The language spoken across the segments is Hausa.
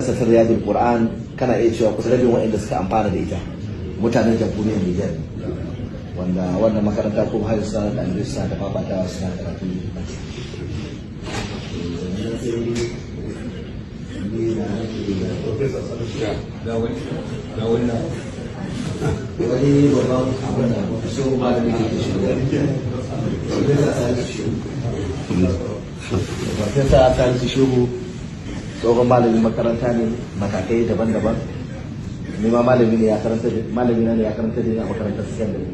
Safin Riyadul Qur'an kana iya cewa kusa rabin waɗanda suka amfana da ita mutanen jamhuriyar Nijar, wanda wannan makaranta kuma har sa da Alisa da babata suna karatu wani babban abin da so ba da muke Farfesa Salisu Shehu tsohon malamin makaranta ne matakai daban-daban. Ni ma malami ne ya karanta da ni a makarantar sakandare,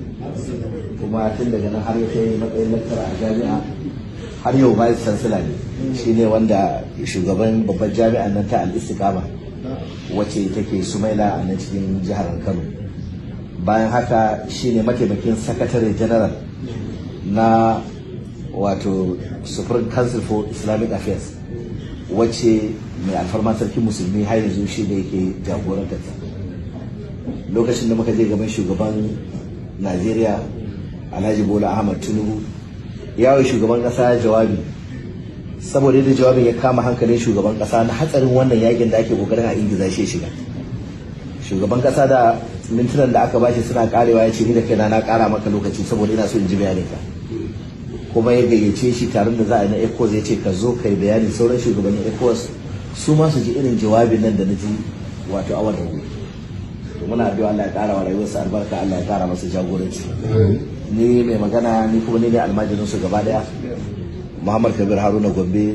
kuma tun daga nan har ya kai matsayin lecturer a jami'a, har yau vice chancellor ne. Shine wanda shugaban babbar jami'an nan ta Al-Istiqama wacce take Sumaila a nan cikin jihar Kano. Bayan haka shine mataimakin sakatare general na wato Supreme Council for Islamic Affairs, wacce mai alfarma sarkin musulmi har yanzu shi da yake jagorantar ta. Lokacin da muka je gaban shugaban Najeriya Alhaji Bola Ahmad Tinubu, yawon shugaban kasa jawabi, saboda yadda jawabin ya kama hankalin shugaban kasa na hatsarin wannan yakin da ake kokarin a ingiza shi shiga. Shugaban kasa da mintunan da aka bashi suna karewa ya ce ni da kaina na kara maka lokaci saboda ina so in ji bayanin ka. Kuma ya gayyace shi taron da za a yi na ECOWAS ya ce ka zo kai bayani sauran shugabannin ECOWAS su ma su ji irin jawabin nan da na ji wato a wannan wuri. Muna addu'a Allah ya kara wa rayuwarsa albarka, Allah ya kara masa jagoranci. Ni mai magana ni kuma ni ne almajirin su gaba daya, Muhammad Kabir Haruna Gombe.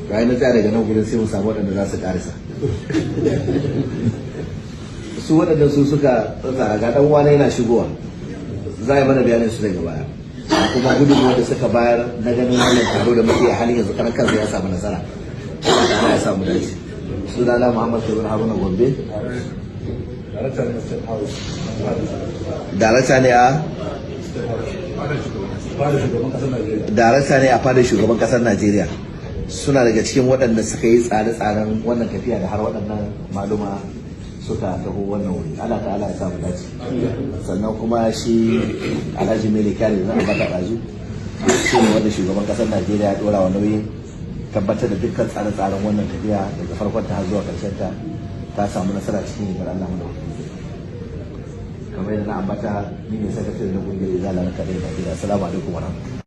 Ga na tsaya daga nan gurin sai mu samu waɗanda za su karisa. Su waɗanda su suka tsara ga dan wani yana shigowa, za a yi mana bayanin su daga baya, kuma gudunmuwa da suka bayar na ganin wannan taro da muke a halin yanzu karan kansa ya samu nasara, Allah ya samu dace. Sunana Muhammad Kabir Haruna Gombe, darakta ne a fadar shugaban kasar Najeriya. Suna daga cikin waɗanda suka yi tsare-tsaren wannan tafiya da har waɗannan maluma suka taho wannan wuri. Allah ta'ala ya samu dace. Sannan kuma shi Alhaji Mele Kyari da ambata ɗazu, shi ne wanda shugaban ƙasar Najeriya ya ɗora wa nauyin tabbatar da dukkan tsare-tsaren wannan tafiya daga farkon ta har zuwa ƙarshen ta samu nasara cikin yardar Allah mu. Kamar yadda na ambata, ni ne sakatare na ƙungiyar Izala na kadai Najeriya. Assalamu alaikum wa rahmatullahi.